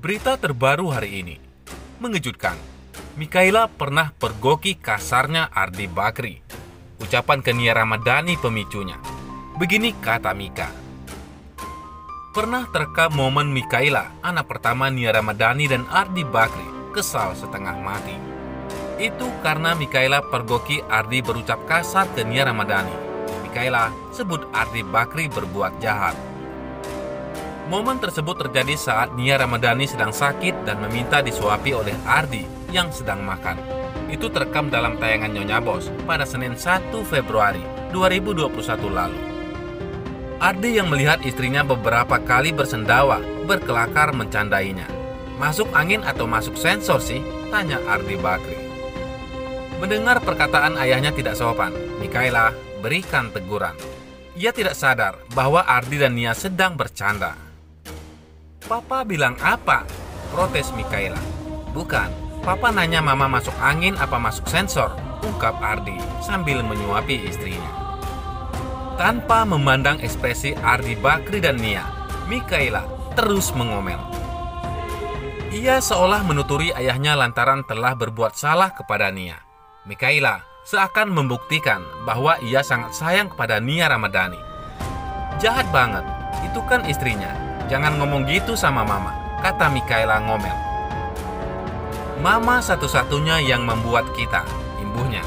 Berita terbaru hari ini mengejutkan. Mikaela pernah pergoki kasarnya Ardi Bakri. Ucapan ke Nia Ramadhani pemicunya. Begini kata Mika. Pernah terekam momen Mikaela, anak pertama Nia Ramadhani dan Ardi Bakri, kesal setengah mati. Itu karena Mikaela pergoki Ardi berucap kasar ke Nia Ramadhani. Mikaela sebut Ardi Bakri berbuat jahat. Momen tersebut terjadi saat Nia Ramadhani sedang sakit dan meminta disuapi oleh Ardi yang sedang makan. Itu terekam dalam tayangan Nyonya Bos pada Senin 1 Februari 2021 lalu. Ardi yang melihat istrinya beberapa kali bersendawa, berkelakar mencandainya. Masuk angin atau masuk sensor sih? Tanya Ardi Bakri. Mendengar perkataan ayahnya tidak sopan, Mikaela berikan teguran. Ia tidak sadar bahwa Ardi dan Nia sedang bercanda. Papa bilang apa? Protes Mikaela. Bukan, Papa nanya mama masuk angin apa masuk sensor, ungkap Ardi sambil menyuapi istrinya. Tanpa memandang ekspresi Ardi Bakri dan Nia, Mikaela terus mengomel. Ia seolah menuturi ayahnya lantaran telah berbuat salah kepada Nia. Mikaela seakan membuktikan bahwa ia sangat sayang kepada Nia Ramadhani. Jahat banget, itu kan istrinya. Jangan ngomong gitu sama mama, kata Mikaela ngomel. Mama satu-satunya yang membuat kita, imbuhnya.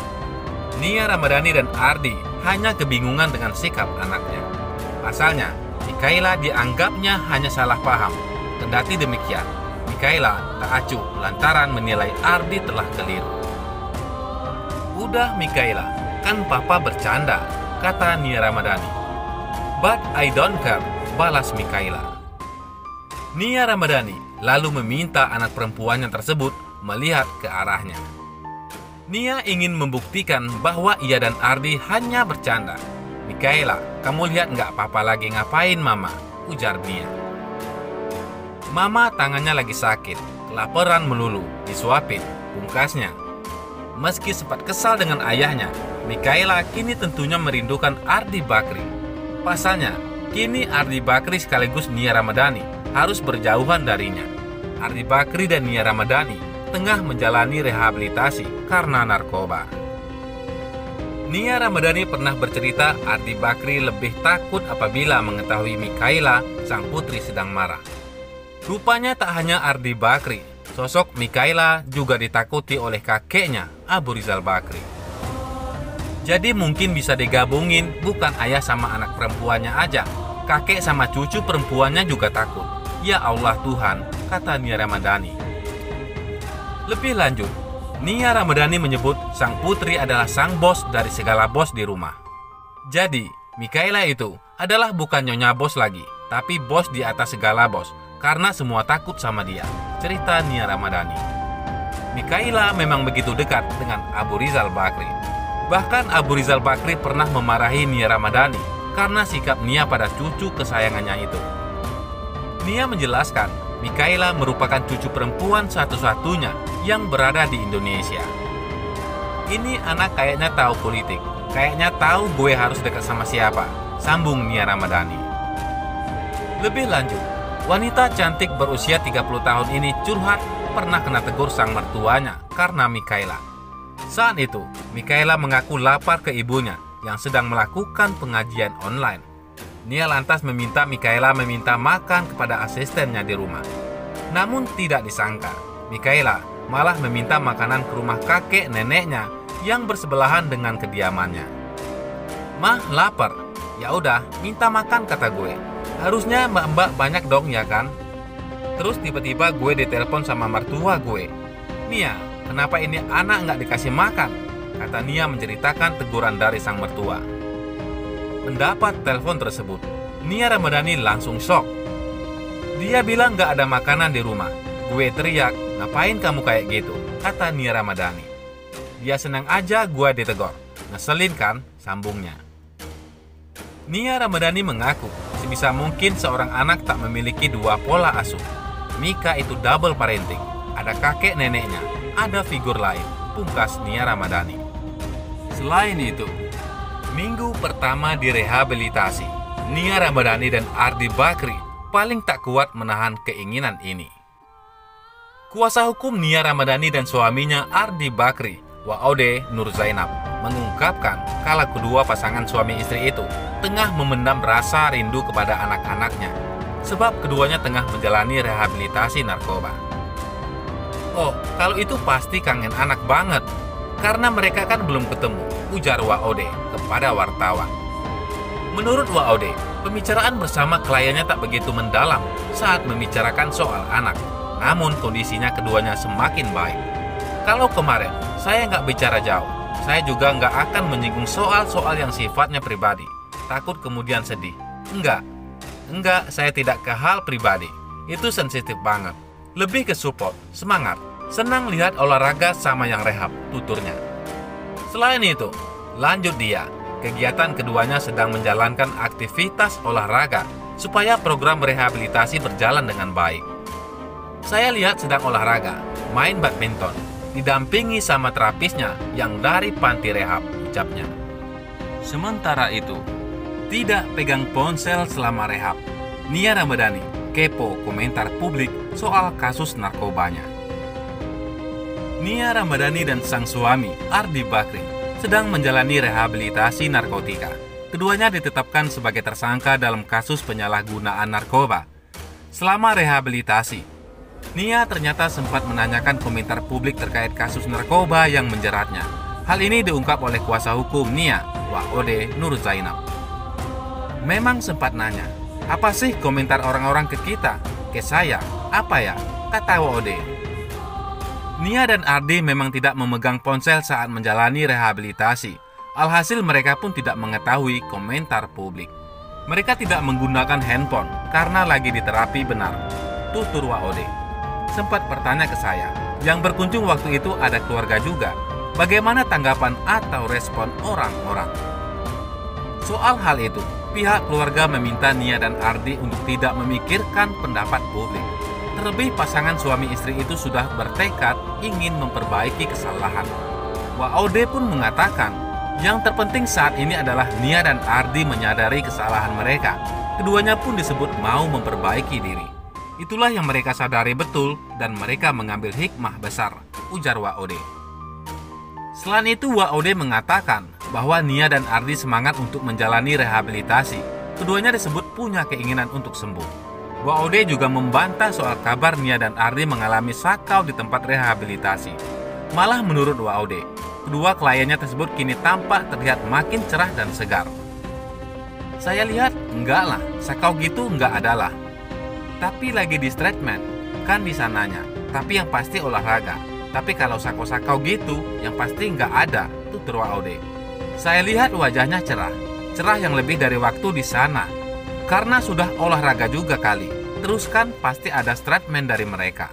Nia Ramadhani dan Ardi hanya kebingungan dengan sikap anaknya. Pasalnya, Mikaela dianggapnya hanya salah paham. Kendati demikian, Mikaela tak acuh lantaran menilai Ardi telah keliru. Udah Mikaela, kan papa bercanda, kata Nia Ramadhani. But I don't care, balas Mikaela. Nia Ramadhani lalu meminta anak perempuannya tersebut melihat ke arahnya. Nia ingin membuktikan bahwa ia dan Ardi hanya bercanda. Mikaela, kamu lihat nggak papa lagi ngapain mama? Ujar Nia. Mama tangannya lagi sakit, kelaparan melulu, disuapin, pungkasnya. Meski sempat kesal dengan ayahnya, Mikaela kini tentunya merindukan Ardi Bakri. Pasalnya, kini Ardi Bakri sekaligus Nia Ramadhani harus berjauhan darinya. Ardi Bakri dan Nia Ramadhani tengah menjalani rehabilitasi karena narkoba. Nia Ramadhani pernah bercerita Ardi Bakri lebih takut apabila mengetahui Mikaela, sang putri, sedang marah. Rupanya tak hanya Ardi Bakri, sosok Mikaela juga ditakuti oleh kakeknya, Abu Rizal Bakri. Jadi mungkin bisa digabungin, bukan ayah sama anak perempuannya aja, kakek sama cucu perempuannya juga takut. Ya Allah Tuhan, kata Nia Ramadhani. Lebih lanjut, Nia Ramadhani menyebut sang putri adalah sang bos dari segala bos di rumah. Jadi, Mikaela itu adalah bukan Nyonya Bos lagi, tapi bos di atas segala bos, karena semua takut sama dia, cerita Nia Ramadhani. Mikaela memang begitu dekat dengan Abu Rizal Bakri. Bahkan Abu Rizal Bakri pernah memarahi Nia Ramadhani karena sikap Nia pada cucu kesayangannya itu. Nia menjelaskan, Mikaela merupakan cucu perempuan satu-satunya yang berada di Indonesia. Ini anak kayaknya tahu politik, kayaknya tahu gue harus dekat sama siapa, sambung Nia Ramadhani. Lebih lanjut, wanita cantik berusia 30 tahun ini curhat pernah kena tegur sang mertuanya karena Mikaela. Saat itu, Mikaela mengaku lapar ke ibunya yang sedang melakukan pengajian online. Nia lantas meminta Mikaela meminta makan kepada asistennya di rumah. Namun tidak disangka, Mikaela malah meminta makanan ke rumah kakek neneknya yang bersebelahan dengan kediamannya. Mah, lapar. Ya udah, minta makan kata gue. Harusnya mbak-mbak banyak dong ya kan? Terus tiba-tiba gue ditelepon sama mertua gue. Nia, kenapa ini anak nggak dikasih makan? Kata Nia menceritakan teguran dari sang mertua. Mendapat telepon tersebut, Nia Ramadhani langsung shock. Dia bilang gak ada makanan di rumah. Gue teriak, ngapain kamu kayak gitu? Kata Nia Ramadhani. Dia senang aja gue ditegur. Ngeselin kan? Sambungnya. Nia Ramadhani mengaku sebisa mungkin seorang anak tak memiliki dua pola asuh. Mika itu double parenting. Ada kakek neneknya, ada figur lain, pungkas Nia Ramadhani. Selain itu, minggu pertama direhabilitasi, Nia Ramadhani dan Ardi Bakri paling tak kuat menahan keinginan ini. Kuasa hukum Nia Ramadhani dan suaminya Ardi Bakri, Waode Nur Zainab, mengungkapkan kalau kedua pasangan suami istri itu tengah memendam rasa rindu kepada anak-anaknya, sebab keduanya tengah menjalani rehabilitasi narkoba. Oh, kalau itu pasti kangen anak banget, karena mereka kan belum ketemu, ujar Waode kepada wartawan. Menurut Waode, pembicaraan bersama kliennya tak begitu mendalam saat membicarakan soal anak, namun kondisinya keduanya semakin baik. Kalau kemarin saya nggak bicara jauh, saya juga nggak akan menyinggung soal-soal yang sifatnya pribadi, takut kemudian sedih. Enggak, saya tidak ke hal pribadi, itu sensitif banget. Lebih ke support, semangat, senang lihat olahraga sama yang rehab, tuturnya. Selain itu, lanjut dia, kegiatan keduanya sedang menjalankan aktivitas olahraga supaya program rehabilitasi berjalan dengan baik. Saya lihat sedang olahraga, main badminton, didampingi sama terapisnya yang dari panti rehab, ucapnya. Sementara itu, tidak pegang ponsel selama rehab. Nia Ramadhani kepo komentar publik soal kasus narkobanya. Nia Ramadhani dan sang suami Ardi Bakri sedang menjalani rehabilitasi narkotika. Keduanya ditetapkan sebagai tersangka dalam kasus penyalahgunaan narkoba. Selama rehabilitasi, Nia ternyata sempat menanyakan komentar publik terkait kasus narkoba yang menjeratnya. Hal ini diungkap oleh kuasa hukum Nia, Waode Nur Zainab. Memang sempat nanya, apa sih komentar orang-orang ke kita? Ke saya, apa ya? Kata Waode. Nia dan Ardi memang tidak memegang ponsel saat menjalani rehabilitasi. Alhasil mereka pun tidak mengetahui komentar publik. Mereka tidak menggunakan handphone karena lagi di terapi benar, tutur Waode. Sempat bertanya ke saya, yang berkunjung waktu itu ada keluarga juga. Bagaimana tanggapan atau respon orang-orang? Soal hal itu, pihak keluarga meminta Nia dan Ardi untuk tidak memikirkan pendapat publik. Terlebih pasangan suami istri itu sudah bertekad ingin memperbaiki kesalahan. Waode pun mengatakan, yang terpenting saat ini adalah Nia dan Ardi menyadari kesalahan mereka. Keduanya pun disebut mau memperbaiki diri. Itulah yang mereka sadari betul dan mereka mengambil hikmah besar, ujar Waode. Selain itu, Waode mengatakan bahwa Nia dan Ardi semangat untuk menjalani rehabilitasi. Keduanya disebut punya keinginan untuk sembuh. Waode juga membantah soal kabar Nia dan Ardi mengalami sakau di tempat rehabilitasi. Malah menurut Waode, kedua kliennya tersebut kini tampak terlihat makin cerah dan segar. Saya lihat enggak lah, sakau gitu enggak adalah. Tapi lagi di treatment, kan bisa nanya. Tapi yang pasti olahraga. Tapi kalau sakau-sakau gitu, yang pasti enggak ada, tutur Waode. Saya lihat wajahnya cerah, cerah yang lebih dari waktu di sana. Karena sudah olahraga juga kali, terus kan pasti ada statement dari mereka.